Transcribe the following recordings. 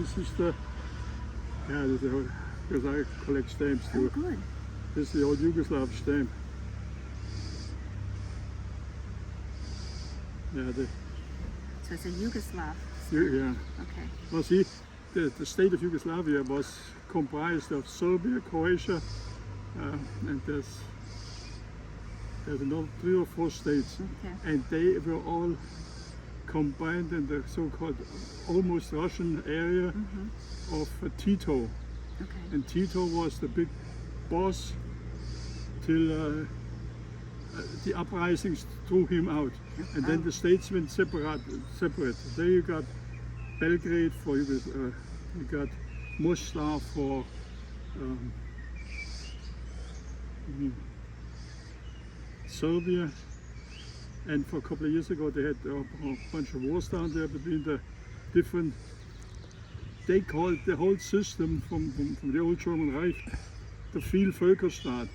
This is the, yeah, this is because I collect stamps Oh, too. good. This is the old Yugoslav stamp. Yeah, So it's a Yugoslav. yeah. Okay. Well, see, the state of Yugoslavia was comprised of Serbia, Croatia, and there's another 3 or 4 states, Okay. and they were all combined in the so-called almost Russian area of Tito. Okay. And Tito was the big boss till the uprisings threw him out. And then the states went separate. There you got Belgrade for you got Mostar for Serbia. And for a couple of years ago they had a bunch of wars down there between the different, they called the whole system from the old German Reich the Vielvölkerstaat,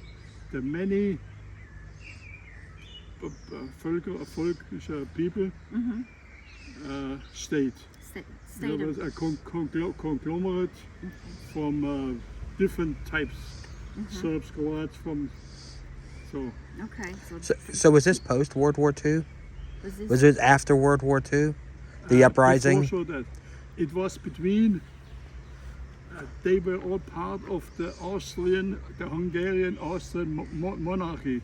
the many völkische people state. State There of, was a conglomerate from different types, Serbs, Croats, from so. okay. So was this post World War II? Was it after World War II? The uprising? Before that, it was between. They were all part of the Hungarian-Austrian monarchy.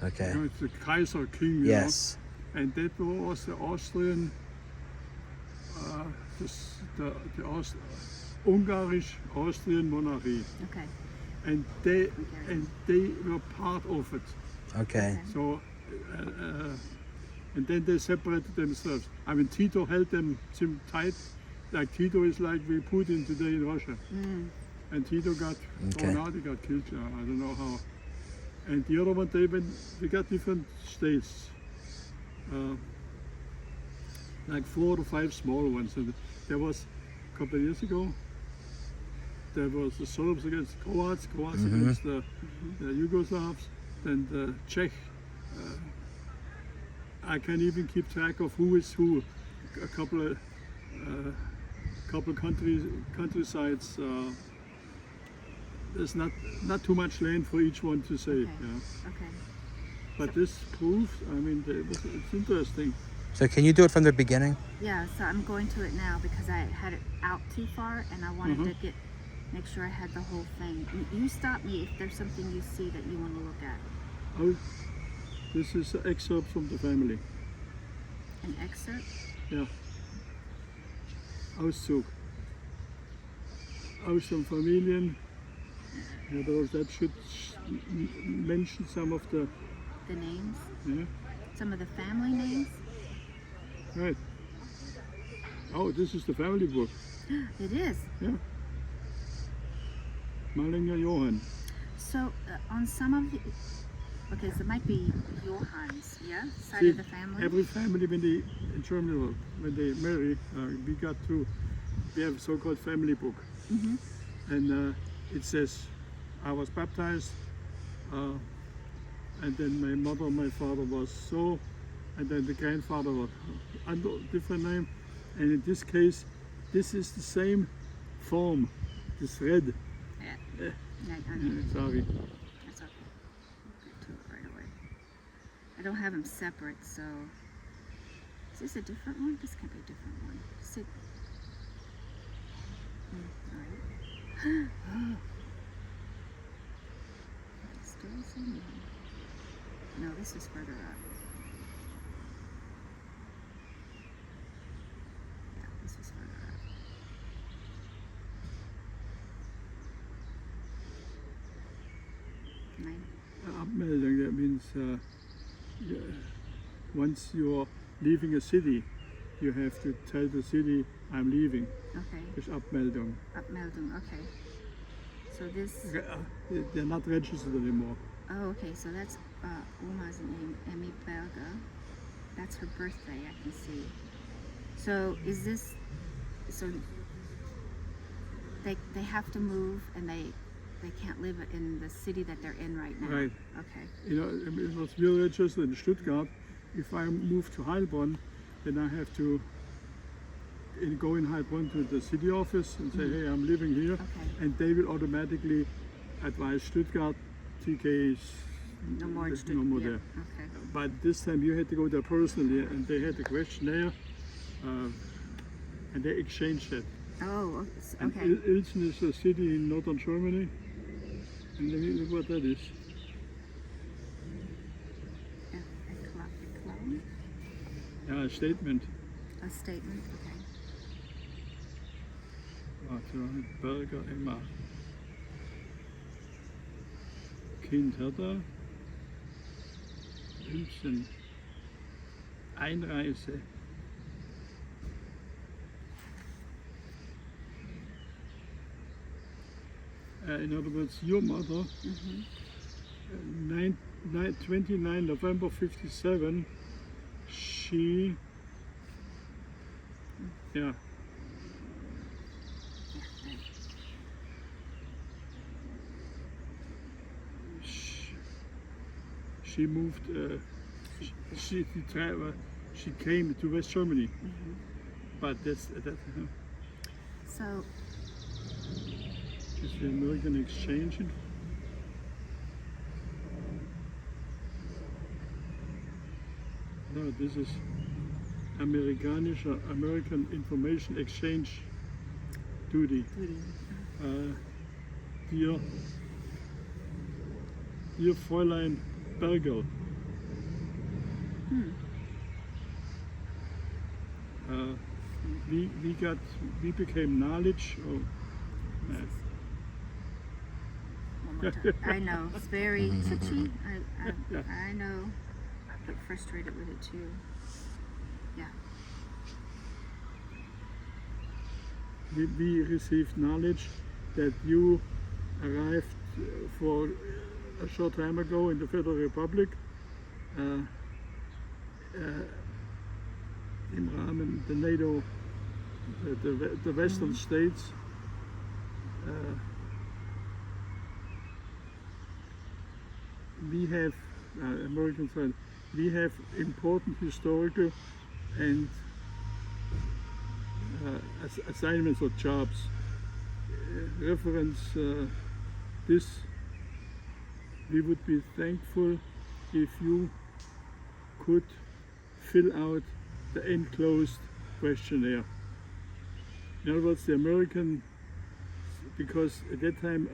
Okay. You know, it's the Kaiser king. Yes. You know? And that was the Austrian, the Ungarisch-Austrian monarchy, Okay. and they were part of it. Okay. So, and then they separated themselves. I mean, Tito held them tight. Like Tito is like we Putin today in Russia. And Tito got thrown out, he got killed. I don't know how. And the other one, they got different states. Like 4 to 5 small ones. And there was a couple of years ago, there was the Serbs against Croats, against the Yugoslavs, then the Czech. I can't even keep track of who is who. A couple of countrysides. There's not too much land for each one to say. Okay. Yeah. Okay. But this proves, I mean, it's interesting. So can you do it from the beginning? Yeah. So I'm going to it now because I had it out too far, and I wanted to make sure I had the whole thing. You stop me if there's something you see that you want to look at. Oh, this is an excerpt from the family. An excerpt. Ja. Auszug. Aus den Familien. Yeah, that should mention some of the. The names. Yeah. Some of the family names. Right. Oh, this is the family book. It is. Yeah. Malinger Johann. So on some of the, okay, so it might be Johann's, yeah, side See, of the family. every family in Germany, when they marry, we have a so-called family book. And it says, I was baptized, and then my mother and my father was so, and then the grandfather was under a different name. And in this case, this is the same form, this red. Yeah. Sorry. That's okay. We'll get to it right away. I don't have them separate, so is this a different one? This can't be a different one. All right. Still the same one. No, this is further up. Yeah, this is further up. Nine. Abmeldung, that means once you're leaving a city, you have to tell the city, I'm leaving. Okay. It's Abmeldung. Upmeldung, okay. So this, They're not registered anymore. oh, okay, so that's Uma's name, Emmy Berger. That's her birthday, I can see. So is this, so they have to move and they can't live in the city that they're in right now? Right. Okay. You know, it was really registered in Stuttgart. If I move to Heilbronn, then I have to go in Heilbronn to the city office and say, hey, I'm living here, Okay. and they will automatically advise Stuttgart, TK is No more no more yeah. there. Okay. But this time you had to go there personally, and they had a questionnaire, and they exchanged it. Oh, And okay. Uelzen is a city in northern Germany, and look what that is. A clone? Yeah, a statement. A statement? Okay. Warte, Berger Emma. Kind Hertha. Uelzen. Einreise. In other words, your mother, 29 November 57, she, yeah, she moved, she came to West Germany, but that's that. So, Is the American exchange? No, this is American Information Exchange Duty. Dear Fräulein Berger. We became knowledge. Oh, one more time. I know, it's very touchy. I know, but frustrated with it too. Yeah. we received knowledge that you arrived for a short time ago in the Federal Republic im Rahmen the NATO, the Western states. We have American side. We have important historical and assignments or jobs. Reference this. We would be thankful if you could fill out the enclosed questionnaire. In other words, the American, because at that time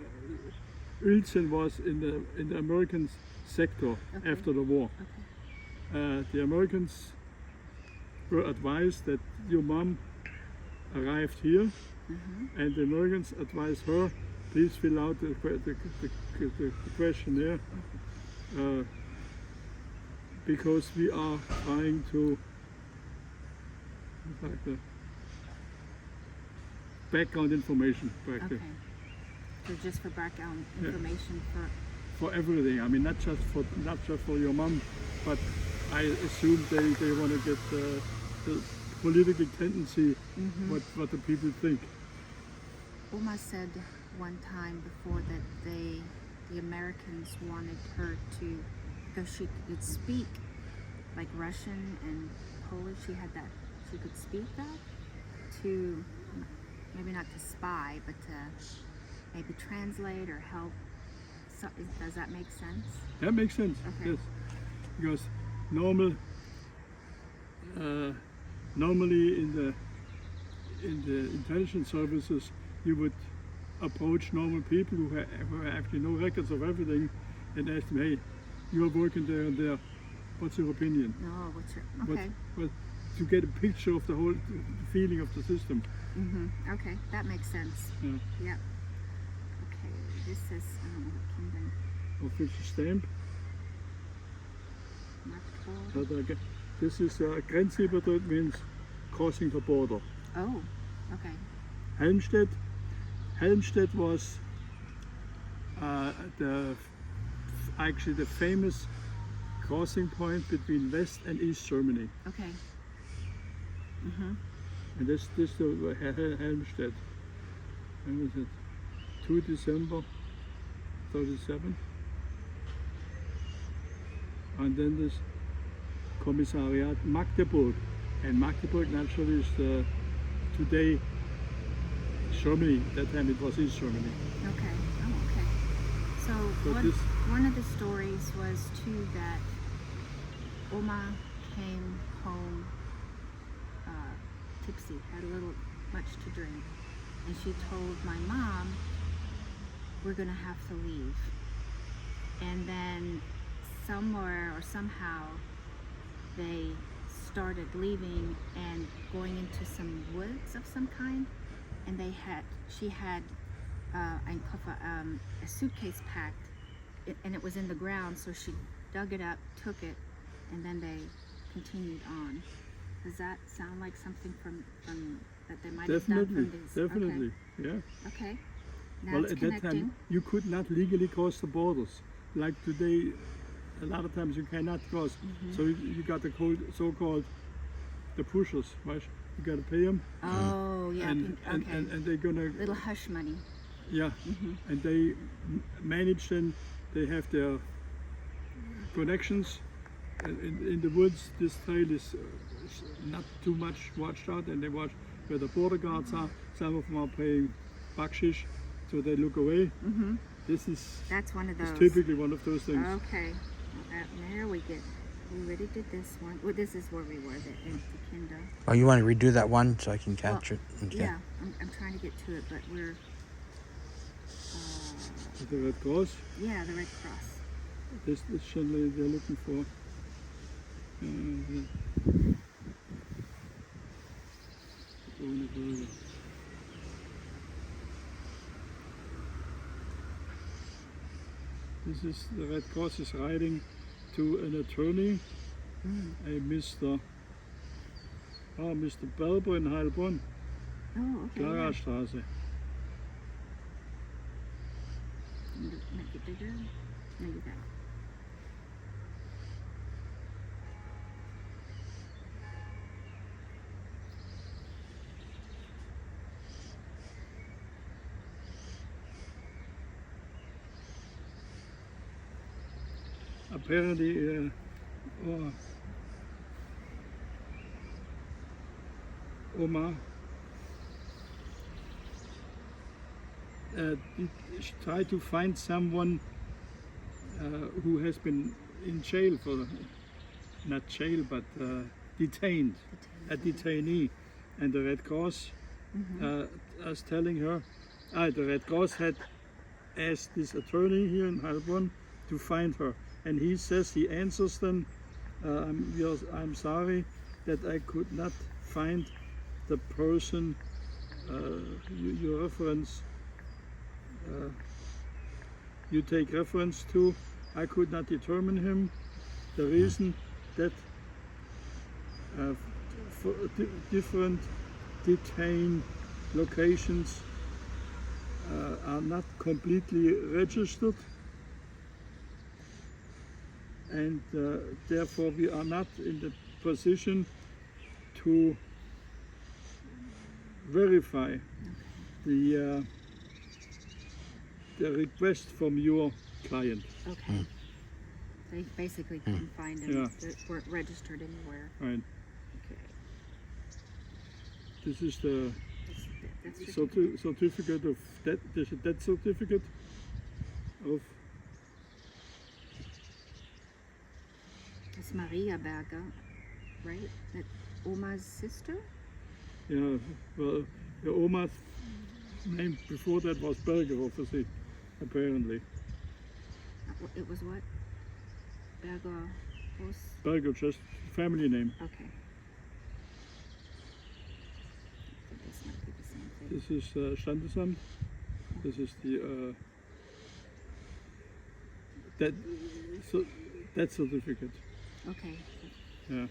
Uelzen was in the American sector after the war. The Americans were advised that your mom arrived here, and the Americans advised her, please fill out the questionnaire, because we are trying to, like the background information, practically. Okay. So just for background information For everything. I mean, not just for your mom, but I assume they want to get the political tendency, what the people think. Uma said one time before that the Americans wanted her to, because she could speak like Russian and Polish, she could speak that, to maybe not to spy, but to maybe translate or help. So, does that make sense? That makes sense. Okay. Yes, because normally in the intelligence services, you would approach normal people who have actually no records of everything and ask them, hey, you are working there and there, what's your opinion? No, what's your, okay. But to get a picture of the whole feeling of the system. Okay, that makes sense. Yeah. Yep. Okay, this is, I don't know what kingdom. Official stamp. Magdeburg. This is Grenzübertritt, means crossing the border. Oh, okay. Helmstedt was actually the famous crossing point between West and East Germany. Okay. And this the Helmstedt. When was it? 2 December 37. And then this Kommissariat Magdeburg. And Magdeburg naturally is today Germany. That time it was East Germany. Okay. Oh, okay. So But this, one of the stories was too that Oma came home tipsy, had a little much to drink, and she told my mom, "We're gonna have to leave." And then somewhere or somehow they started leaving and going into some woods of some kind, and she had a suitcase packed, and it was in the ground, so she dug it up, took it, and then they continued on. Does that sound like something from that they might have done from these? definitely, yeah. Okay. Now Well, it's at that connecting. time you could not legally cross the borders. Like today, a lot of times you cannot cross. So you got the so-called the pushers, right? You got to pay them, Oh, yeah. and, okay. and they're gonna, Little hush money. yeah, and they manage then. They have their connections in the woods. This trail is not too much watched out, and they watch where the border guards are. Some of them are paying bakshish, so they look away. This is That's one of those. typically one of those things. Okay. Well, there we get. We already did this one. Well, this is where we were, the Kinder. Oh, you want to redo that one so I can catch it? Okay. Yeah, I'm trying to get to it, but we're. The Red Cross. Yeah, the Red Cross. This generally they're looking for. This is the Red Cross is writing to an attorney, a Mr. Berber in Heilbronn, Oh, okay. Klarstraße. Make it bigger. No, you got it. Apparently, Oma tried to find someone who has been in jail for, not jail, but detained, a detainee. And the Red Cross was telling her, the Red Cross had asked this attorney here in Heilbronn to find her. And he says, he answers them, I'm sorry that I could not find the person you reference, you take reference to. I could not determine him. The reason that for different detained locations are not completely registered, and therefore we are not in the position to verify the request from your client. Okay. They basically couldn't find them. Yeah. They weren't registered anywhere. Right. Okay. This is the That's certificate of death. There's a death certificate of. It's Maria Berger, right? That Oma's sister? Yeah, well, the Oma's name before that was Berger, obviously, apparently. It was what? Berger was? Berger, just family name. Okay. So this might be the same thing. This is Standesamt. This is the that certificate. Okay. Yeah.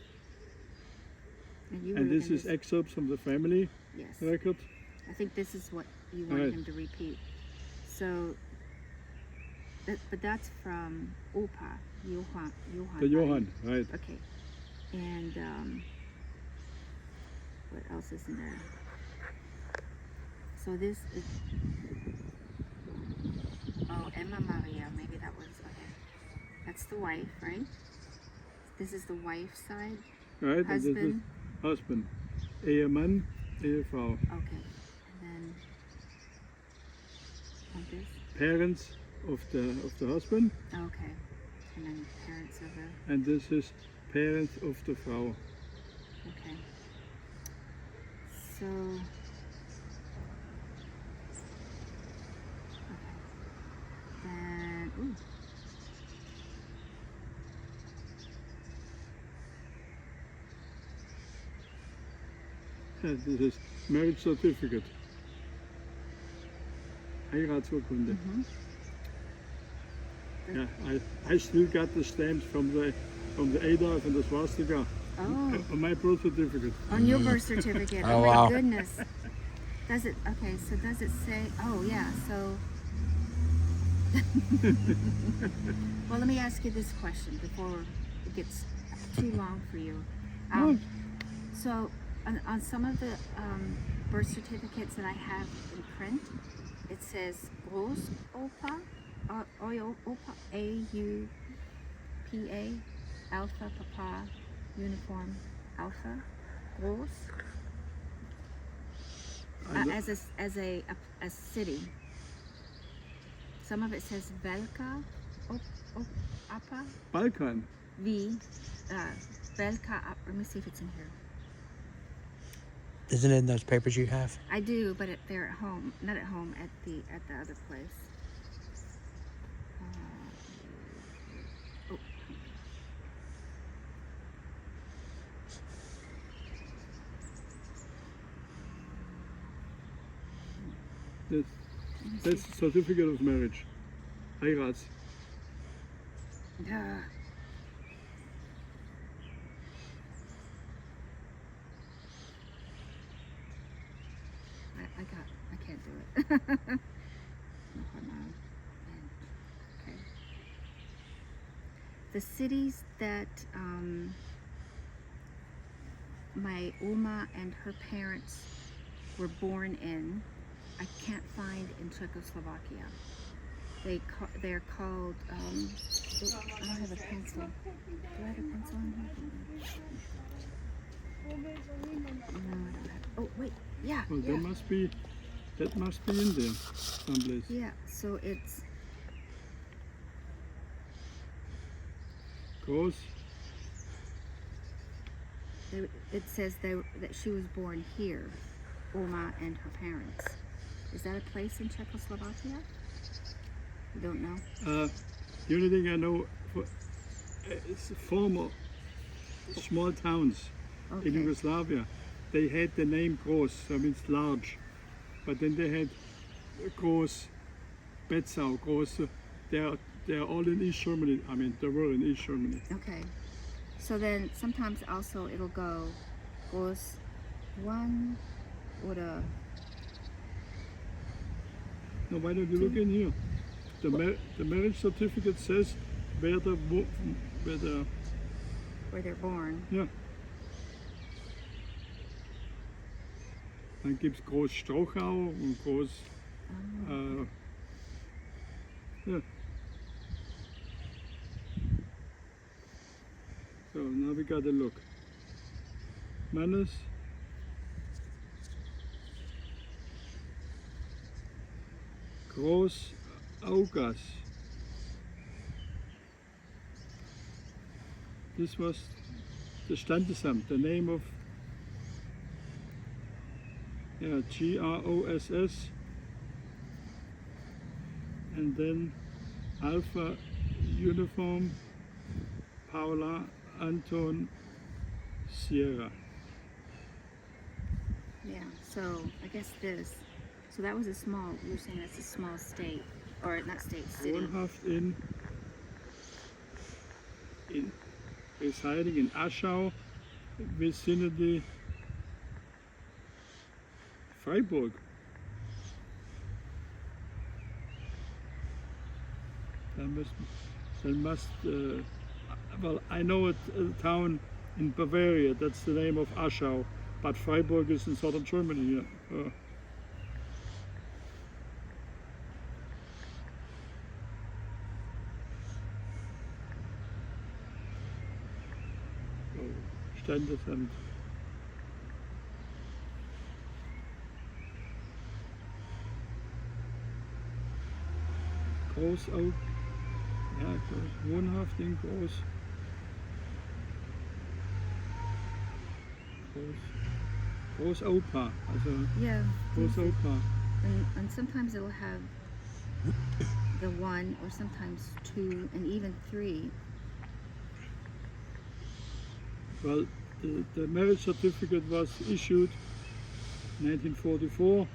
And And this is excerpts from the family yes. record. I think this is what you wanted Right. him to repeat. So, but that's from Opa, Johann. The Johann, right? Okay. And what else is in there? So this is. Oh, Emma Maria. Maybe that was okay. That's the wife, right? This is the wife's side. Right. And this is Husband. husband. Ehemann. Ehefrau. Okay. And then like this. Parents of the husband, Okay. And then parents of the. and this is parents of the Frau. Okay. So. Okay. Then. Ooh. Yeah, this is marriage certificate. Heiratsurkunde. Mm-hmm. Yeah, I still got the stamps from the Adolf and the swastika Oh. on my birth certificate. On your birth certificate. Oh, Oh, my wow. goodness. Does it? Okay. So does it say? Oh yeah. So. Well, let me ask you this question before it gets too long for you. So, on some of the birth certificates that I have in print, it says Großopa, Opa, A-U-P-A, Alpha, Papa, Uniform, Alpha, Groß, as a city. Some of it says Velka, Apa, Balkan. V, Velka, let me see if it's in here. Isn't it in those papers you have? I do, but they're at home. Not at home. At the other place. Oh. That's certificate of marriage. Heirats. Duh. I can't do it. Okay. The cities that my Oma and her parents were born in, I can't find in Czechoslovakia. They're called. I don't have a pencil. Do I have a pencil in here? No, I don't have. Oh wait, yeah. Well, yeah. that must be in there someplace. Yeah, so it's Groß. it says that she was born here, Oma and her parents. Is that a place in Czechoslovakia? You don't know? The only thing I know, it's former small towns Okay. in Yugoslavia. They had the name Groß, so means large. But then they had Groß, Betzau, Groß. They're all in East Germany. I mean, they were in East Germany. Okay. So then sometimes also it'll go Groß one oder. Now, why don't you look in here? The marriage certificate says where they're born. ja. Dann gibt es Groß Strochau und Groß. Ja. So now we got a look. Mannes. Groß Augas. This was the Standesamt, the name of Gross, and then Alpha Uniform Paula Anton Sierra. Yeah. So I guess this. So that was a small. You're saying that's a small state, or not state, city. Wohnhaft in residing in Aschau, vicinity Freiburg. Well, I know a town in Bavaria, that's the name of Aschau, but Freiburg is in southern Germany. Yeah. Standesamt. Großopa. Ja, wohnhaft in Großopa. Also Yeah. Großopa. And sometimes it will have the one, or sometimes two, and even three. Well, the marriage certificate was issued 1944.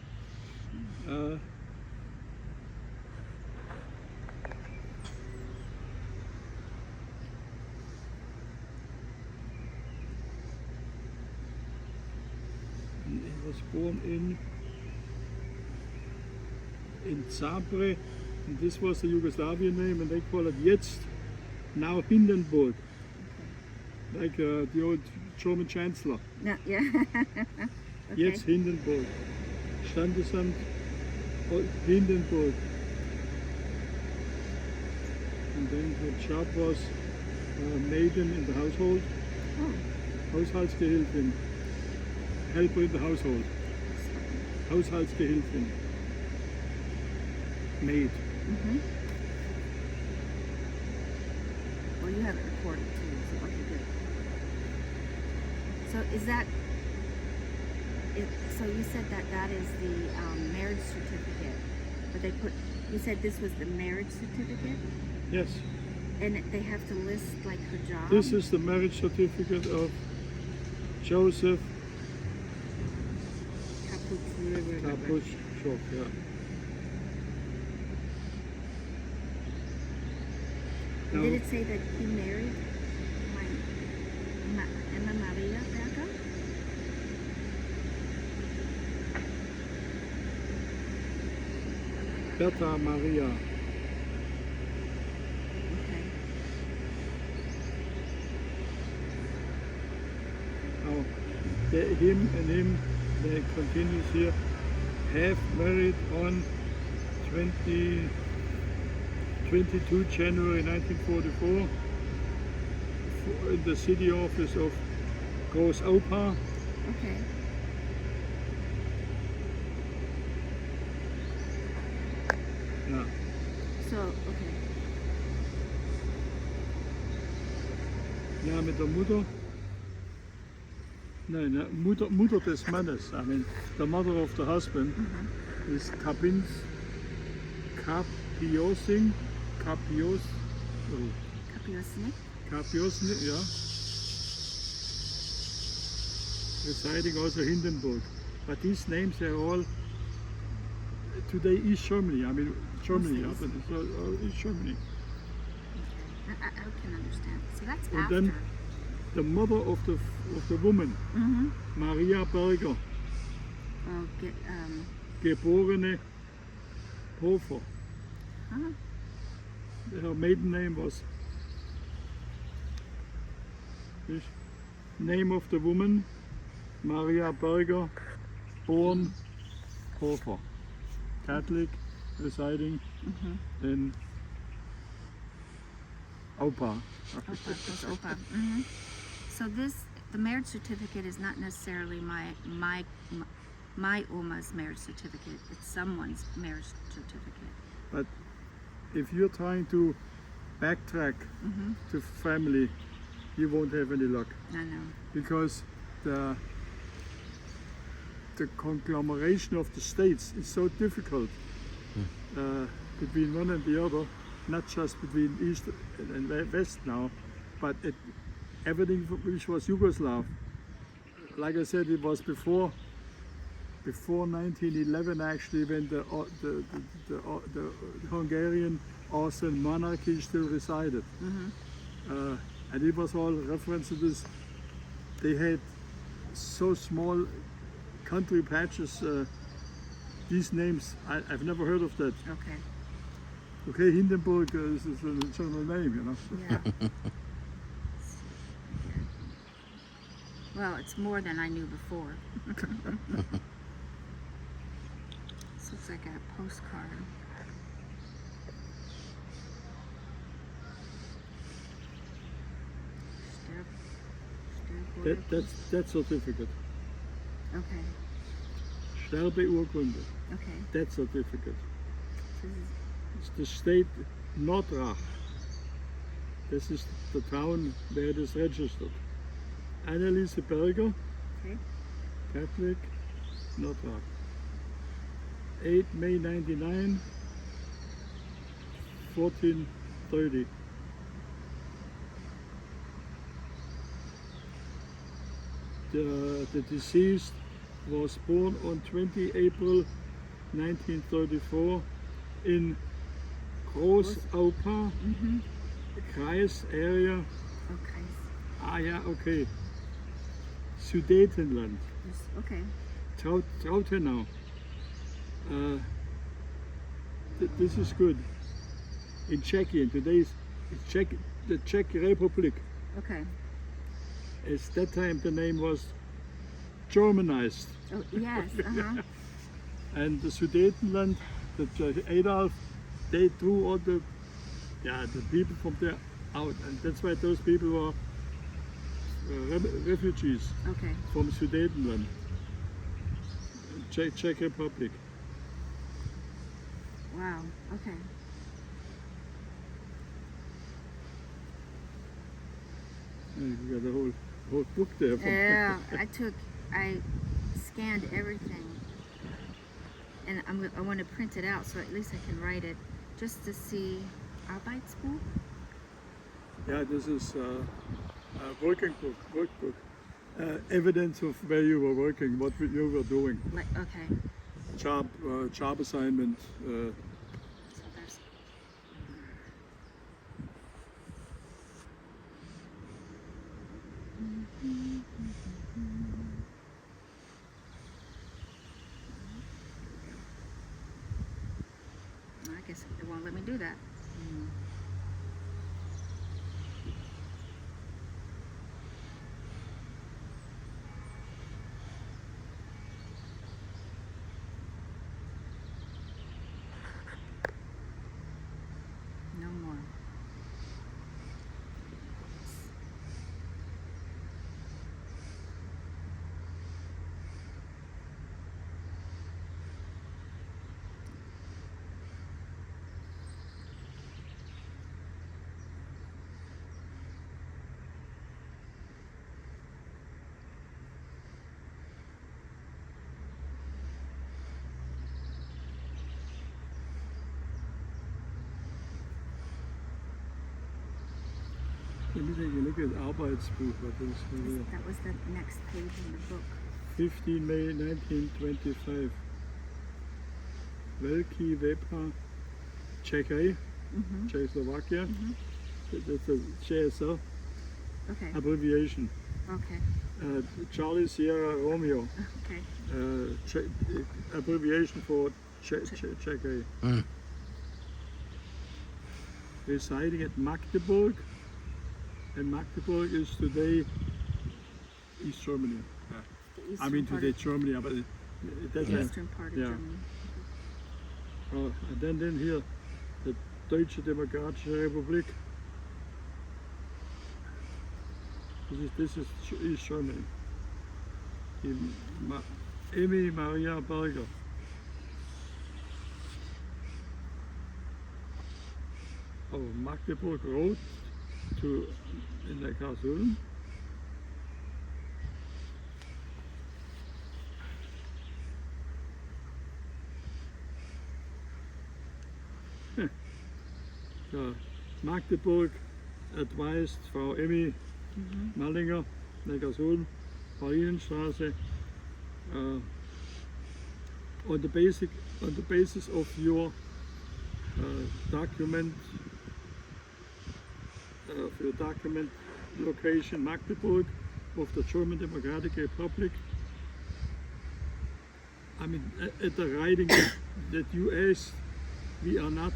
And he was born in Zabre, and this was the Yugoslavian name, and they call it jetzt, now Hindenburg, like the old German Chancellor. No, yeah. Okay. Jetzt Hindenburg. Standesamt Hindenburg. And then her job was maiden in the household, Oh, Haushaltsgehilfin, helper in the household, Haushaltsgehilfin, maid. mm-hmm. Well, you have it recorded too, so okay, good. So is that? So you said that is the marriage certificate, but they put. You said this was the marriage certificate, Yes, and they have to list like her job. this is the marriage certificate of Joseph Kapuschov. Yeah. And did it say that he married Emma Maria Berger? Berta Maria. Okay. Now, him, they continues here, have married on 22 January 1944 in the city office of Großopa. Okay. Ja. So, okay. Ja, mit der Mutter. Nein, Mutter des Mannes. I mean, the mother of the husband is Kapiosing. Kapiosnik, ja. Residing also Hindenburg. But these names are all today East Germany. I mean Germany, yeah, but it's all East Germany. I can understand. So that's And after. then the mother of the woman, Mm-hmm. Maria Berger, Oh, geborene Hofer. huh? Her maiden name was. Name of the woman, Maria Berger, born Hofer. Catholic, residing in Opa. Opa, goes Opa. Mm-hmm. So the marriage certificate is not necessarily my Oma's marriage certificate. It's someone's marriage certificate. But if you're trying to backtrack to family, you won't have any luck, I know. because the conglomeration of the states is so difficult between one and the other, not just between East and West now, but everything which was Yugoslav. Like I said, it was before 1911 actually, when the Hungarian Austrian monarchy still resided. And it was all reference to this. They had so small country patches. These names, I've never heard of that. Okay. Okay, Hindenburg is a general name, you know. Yeah. Well, it's more than I knew before. This looks like a postcard. That certificate. Okay. Sterbeurkunde. Okay. That certificate. So this is It's the state Nordrach. This is the town where it is registered. Anneliese Berger, Okay. Catholic, Nordrach. 8 May 99, 1430. The deceased was born on 20 April 1934 in Großaupa, Kreis area. Okay. Ja, okay. Sudetenland. Okay. Trautenau. This is good. In Czechia, today is the Czech Republic. Okay. At that time the name was Germanized. Oh, yes. And the Sudetenland, the Adolf, they threw all the people from there out, and that's why those people were refugees Okay. from Sudetenland, Czech Republic. Wow. Okay. You got a whole book there. Yeah. I scanned everything, and I want to print it out so at least I can write it, just to see Arbeitsbuch. Yeah, this is a workbook. Evidence of where you were working, what you were doing. Like, okay. Job assignment. So there's. I guess it won't let me do that. No more. Let me take a look at Arbeitsbuch. What is here? That was the next page in the book. 15 May 1925. Velký Wepa, Czechia, Czechoslovakia. That's a JSL Okay. abbreviation. Okay. Charlie Sierra Romeo, Okay. abbreviation for Czechia. Residing at Magdeburg, and Magdeburg is today East Germany. The I mean part today of- Germany, but that's the eastern part of yeah. Germany. And then here, the Deutsche Demokratische Republik. This is East Germany. Emmy Maria Berger. Oh, Magdeburg Road to Neckarsulm. Magdeburg advised Frau Emmy Mallinger, Neckarsulm, Marienstraße, on the basis of your document location Magdeburg of the German Democratic Republic. I mean, at the writing that you asked, we are not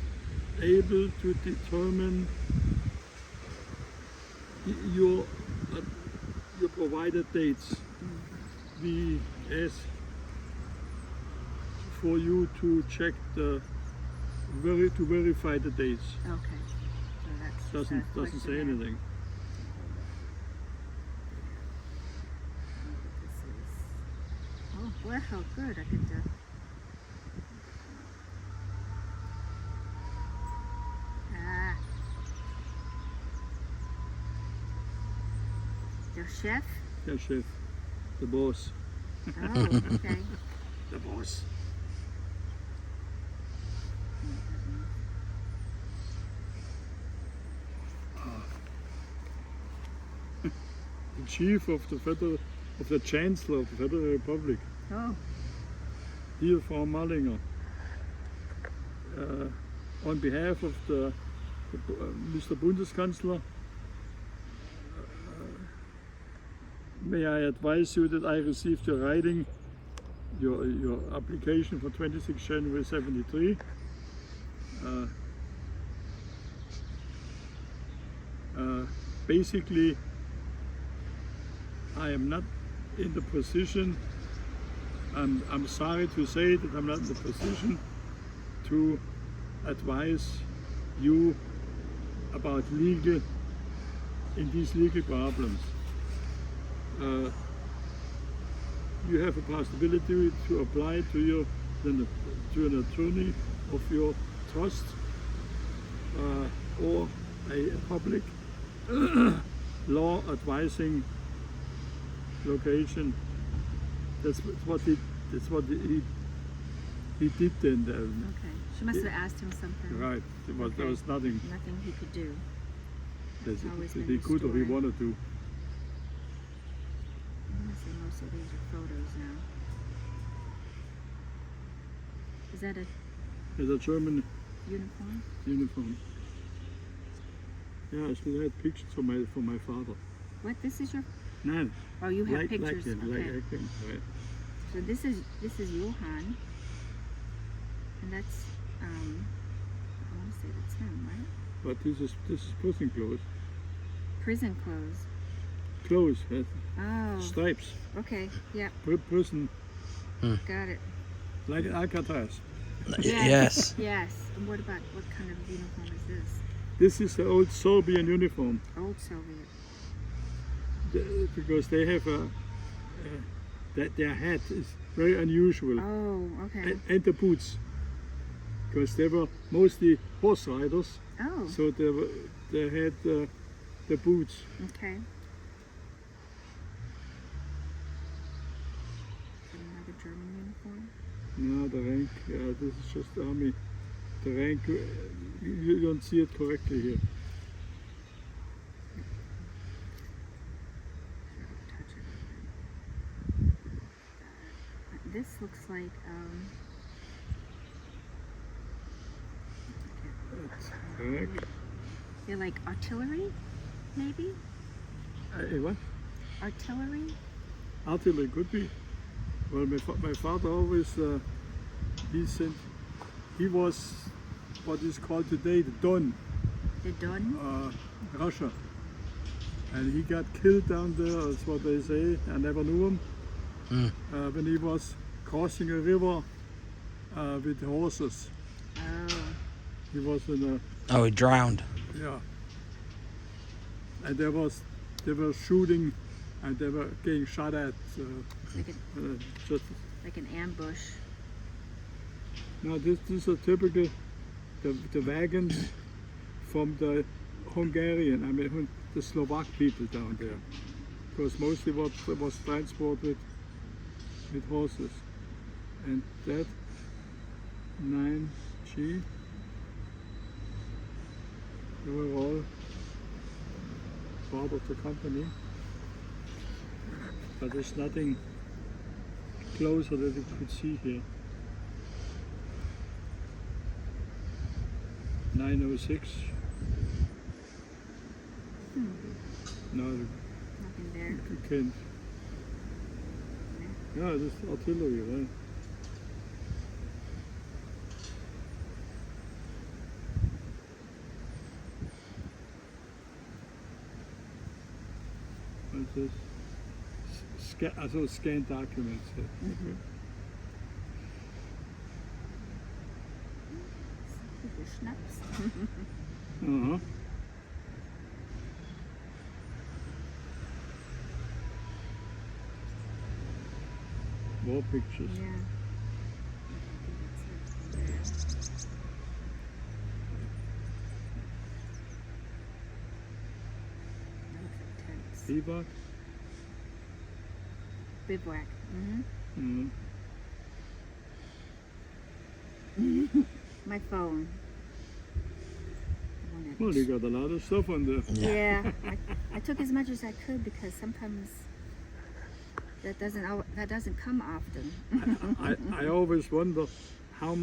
able to determine your provided dates. We ask for you to check to verify the dates. Okay. So that's Doesn't say anything. Oh, well, how good. I could Their chef? their chef, the boss. Oh, okay. The boss. The chief of the Chancellor of the Federal Republic, Oh, here from Mallinger. On behalf of the Mr. Bundeskanzler, may I advise you that I received your writing, your application for 26 January 73. Basically, I am not in the position, and I'm sorry to say that I'm not in the position to advise you about in these legal problems. You have a possibility to apply to an attorney of your trust or a public law advising location. That's what he did then. okay. She must have asked him something. Right. There was nothing Nothing he could do. that Always been he the could or he story. wanted to. I'm gonna say most of these are photos now. Is that a As a German uniform? uniform. Yeah, I still had pictures for my father. What? This is your? No, Oh, you have like pictures. him, Okay. like him. Right. So this is Johann, and that's I want to say that's him, right? But this is prison clothes. Prison clothes. Clothes has Oh. stripes. Okay. Yeah. Prison Got it. like Alcatraz. Yes. Yes. And what kind of uniform is this? This is the old Serbian uniform Old Soviet. because they have that their hat is very unusual. Oh. Okay. And the boots, because they were mostly horse riders, Oh. so they had the boots. Okay. Is it another German uniform? No, the rank. This is just army. The rank. You don't see it correctly here. Touch it. This looks like That's correct. they're like artillery, maybe? What? Artillery? Artillery could be. Well, my father always he was what is called today the Don, They're done? Russia, and he got killed down there. That's what they say. I never knew him. When he was crossing a river with horses. Oh. He was in Oh, he drowned. yeah, and they were shooting, and they were getting shot at. Just Like an ambush. now, these are typical the wagons from the Hungarian, the Slovak people down there, because mostly what was transported with horses, and that 9G. They were all part of the company, but there's nothing closer that you could see here. 906. No, Nothing there. you can't. Yeah, this is artillery, right? What's this? Scanned documents. Okay. The schnapps. Uh-huh. More pictures. Yeah. Biwak. bivouac. Mm. My phone. The one that- Well, you got a lot of stuff on there. Yeah, I took as much as I could because sometimes that doesn't come often. I always wonder how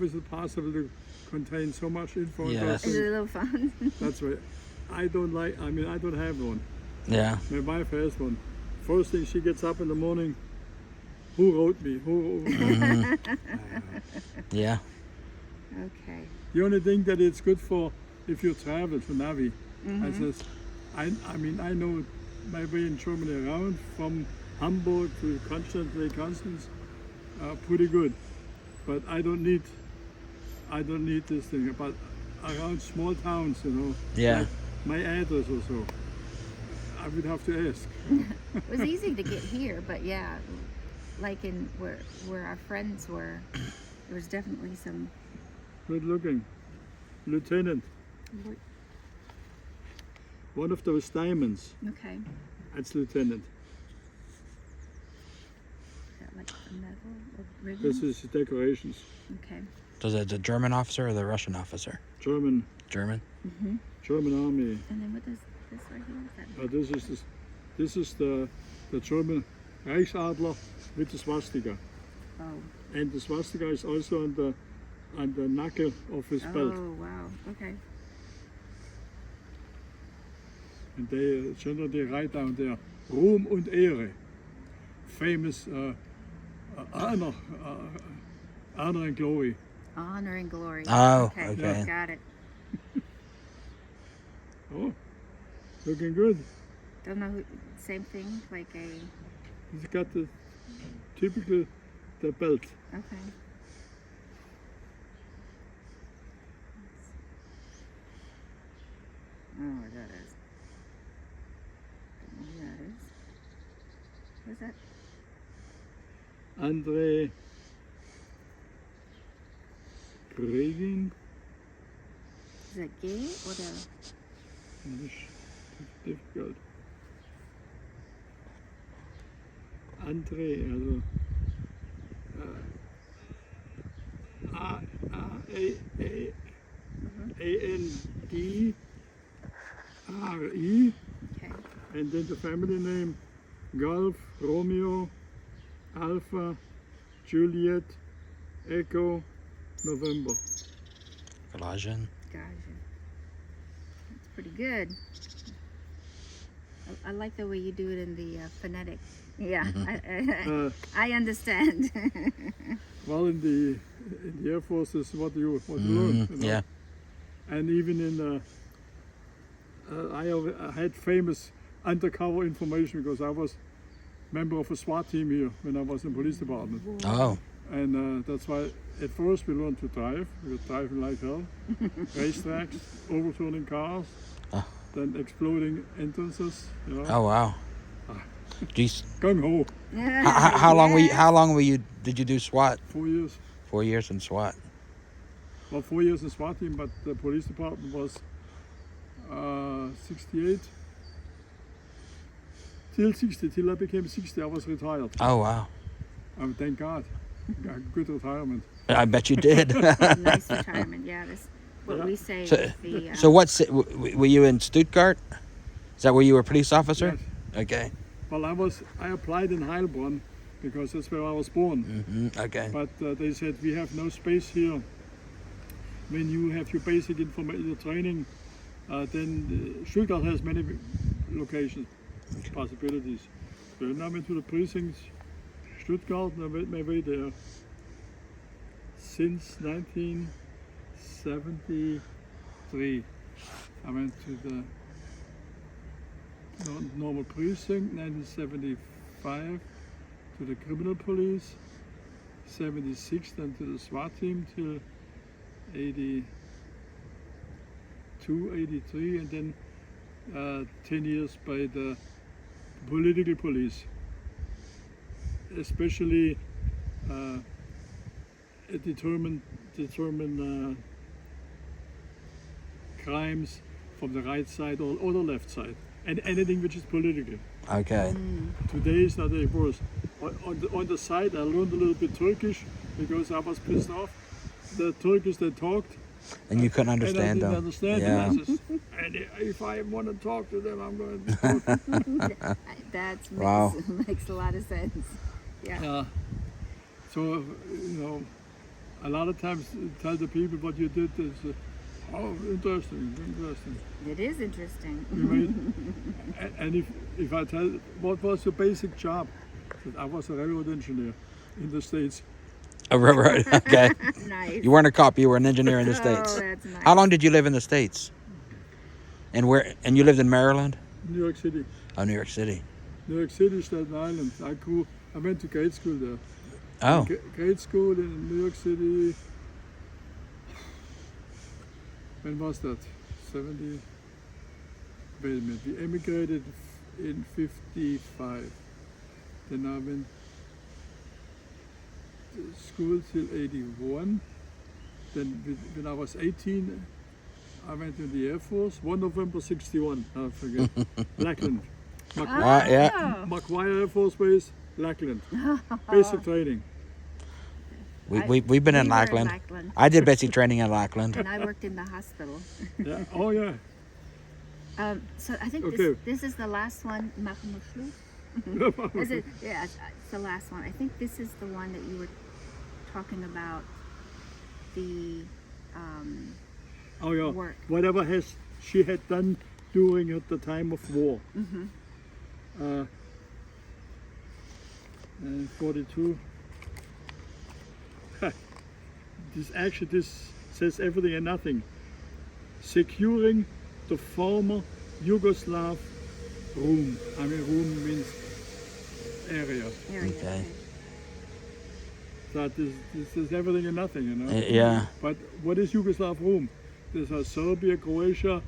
is it possible to contain so much info? Yes. Is it a little fun? That's right. I don't have one. Yeah. My wife has one. First thing she gets up in the morning, who wrote me? Yeah. Okay. The only thing that it's good for if you travel to Navi. I know my way in Germany around from Hamburg to Constance, pretty good. But I don't need this thing. But around small towns, Yeah. like my address or so, I would have to ask. It was easy to get here, but yeah, like in where our friends were, there was definitely some. Good looking. Lieutenant. One of those diamonds. Okay. That's lieutenant. Is that like the medal or ribbon? This is decorations. Okay. So is it the German officer or the Russian officer? German army. And then what is this right here? Is that? This is the German Reichsadler with the swastika. Oh. And the swastika is also on the knuckle of his belt. Oh wow. Okay. And they generally write down there Ruhm und Ehre, famous honor and glory. Honor and glory. Oh, okay. okay. Got it. Oh, looking good. Don't know who. Same thing, like a. He's got the typical the belt. Okay. Oh, that is. Don't know who that is. Who's that? Andre Gregin. Is that gay or the? Difficult. Andre, also A-N-D-R-I, Okay. and then the family name Golf, Romeo, Alpha, Juliet, Echo, November. Galatian. Gotcha. That's pretty good. I like the way you do it in the phonetic. Yeah, I understand. Well, in the Air Force is what you learn. Yeah. And even in I had famous undercover information because I was member of a SWAT team here when I was in police department. Oh. And that's why at first we learned to drive. We were driving like hell, racetracks, overturning cars, then exploding entrances. Oh wow. Jeez. Gung ho. How long were you? Did you do SWAT? 4 years. 4 years in SWAT. Well, 4 years in SWAT team, but the police department was 68 till I became 60. I was retired. Oh wow. Thank God. A good retirement. I bet you did. Nice retirement. Yeah, that's what we say. So, with the, so were you in Stuttgart? Is that where you were a police officer? Yes. Okay. Well, I applied in Heilbronn because that's where I was born. Okay. But they said we have no space here. When you have your basic information training, then Stuttgart has many locations, possibilities. So I went to the precincts, Stuttgart, and I made my way there. Since 1973, I went to the normal precinct, 1975 to the criminal police, 76 then to the SWAT team till 82, 83, and then 10 years by the political police, especially determine crimes from the right side or the left side, and anything which is political. Okay. Today is not any worse. On the side, I learned a little bit Turkish because I was pissed off. The Turkish they talked, And you couldn't and I understand didn't them. understand Yeah. them. I says, and if I want to talk to them, I'm going to talk. That Wow. makes a lot of sense. Yeah. Yeah. So, a lot of times tell the people what you did is, oh, interesting. It is interesting. You made, and if I tell, what was your basic job? I said, I was a railroad engineer in the States. Oh, right. Okay. Nice. You weren't a cop. You were an engineer in the Oh, States. that's nice. How long did you live in the States? And where? And you lived in Maryland? New York City. Oh, New York City. New York City, Staten Island. I went to grade school there. Oh. Grade school in New York City. When was that? 70. Wait a minute. We emigrated in 55. Then I went to school till 81. Then when I was 18, I went to the Air Force. 1 November 61. I forget. Lackland. Yeah. McGuire Air Force Base, Lackland. Basic training. We've been in We were Lackland. Lackland. I did basic training in Lackland. And I worked in the hospital. Yeah. Oh yeah. So I think Okay. this is the last one. Machen wir Schluss? Is it? Yeah, it's the last one. I think this is the one that you were talking about. The Oh yeah. work. Whatever she had done during at the time of war. 42. This says everything and nothing. Securing the former Yugoslav room. I mean, room means area. area. Okay. That this is everything and nothing, you know. Yeah. But what is Yugoslav room? There's Serbia, Croatia.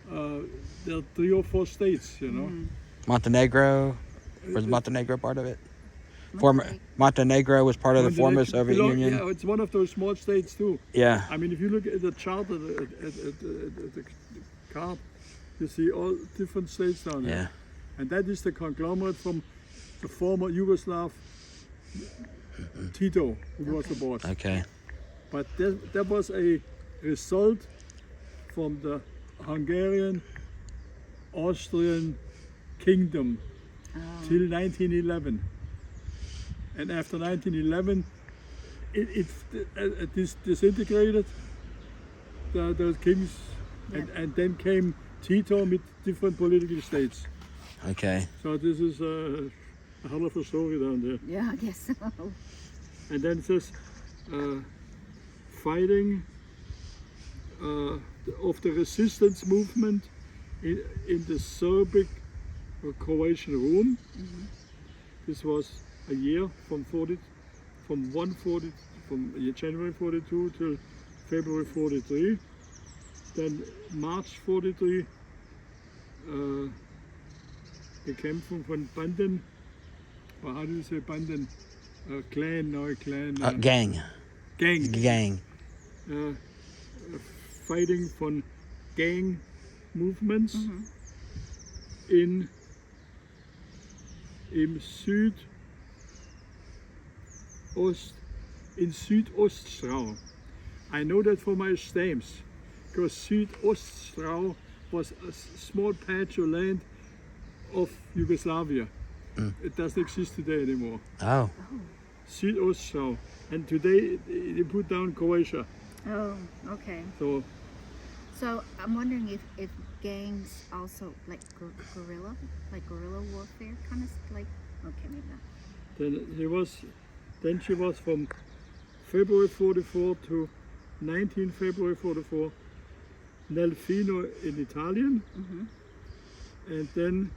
There are 3 or 4 states, you know. Montenegro. Was Montenegro part of it? Montenegro was part of the former Soviet Union. Yeah, it's one of those small states too. Yeah. I mean, if you look at the chart at the card, you see all different states down there. Yeah. And that is the conglomerate from the former Yugoslav Tito, who was the boss. Okay. But that was a result from the Hungarian Austrian kingdom till 1911. And after 1911, it disintegrated, the kings, and then came Tito with different political states. Okay. So this is a hell of a story down there. Yeah, I guess so. And then it says fighting of the resistance movement in the Serbic Croatian room. This was a year from January 42 till February 43. Then March 43, Bekämpfung von Banden, or how do you say Banden? Clan. Gang. Gang. Fighting von gang movements in Südoststrau. I know that for my stamps, because Südoststrau was a small patch of land of Yugoslavia. It doesn't exist today anymore. Oh. Südoststrau. And today they put down Croatia. Oh, okay. So I'm wondering if gangs also like guerrilla warfare kind of like. Okay, maybe not. Then she was from February 44 to 19 February 44, Nelfino in Italian, and then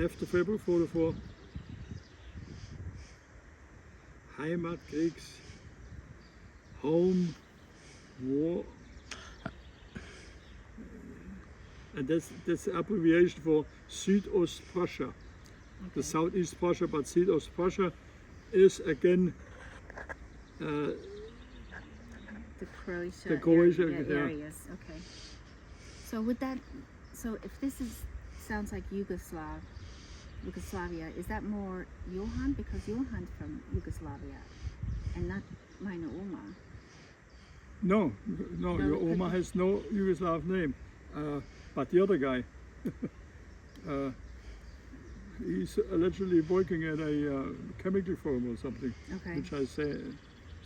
after February 44, Heimatkriegs, home, war, and that's the abbreviation for Südostprussia. The Southeast Prussia, but Südost Prussia is again The Croatia yeah. areas. Okay. So with that, so if this sounds like Yugoslav, Yugoslavia, is that more Johan? Because Johan's from Yugoslavia and not meine Oma. No, No, your it could Oma be. has no Yugoslav name. But the other guy, he's allegedly working at a chemical firm or something, Okay. which I say.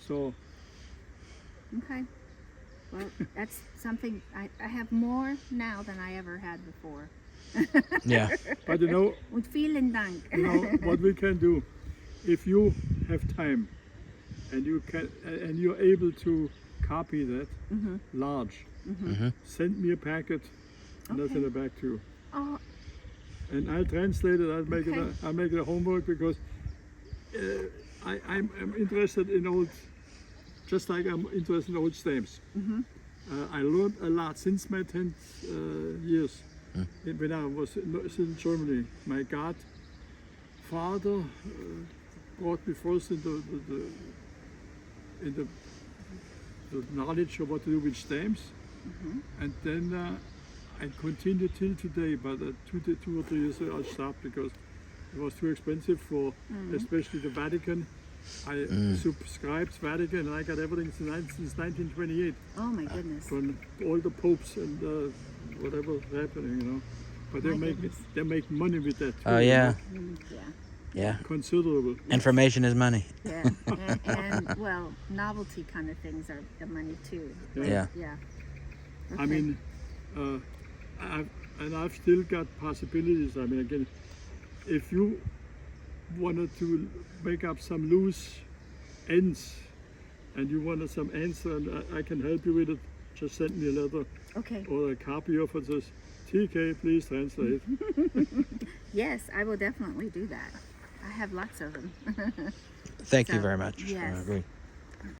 So, Okay. Well, that's something I have more now than I ever had before. Yeah. but you know, Und vielen Dank. what we can do, if you have time and you can and you're able to copy that large, send me a packet and I'll send it back to you. Oh, And I'll translate it. I'll make Okay. I'll make it a homework because I'm interested in old, just like I'm interested in old stamps. I learned a lot since my 10th years when I was in Germany. My godfather brought me first into the knowledge of what to do with stamps, and then I continued till today. But 2 or 3 years ago, I stopped because it was too expensive for, especially the Vatican. I subscribed Vatican, and I got everything since 1928 oh my goodness. from all the popes and whatever's happening, you know. But My goodness. they make money with that too. Oh you yeah. Yeah. Yeah. know, considerable. Information is money. Yeah. And well, novelty kind of things are the money too. Yeah. Yeah. I Okay. mean, I've still got possibilities. I mean, again, if you wanted to make up some loose ends and you wanted some answer and I can help you with it, just send me a letter Okay. or a copy of it says, TK, please translate. Yes, I will definitely do that. I have lots of them. Thank you So, very much. yes. I agree.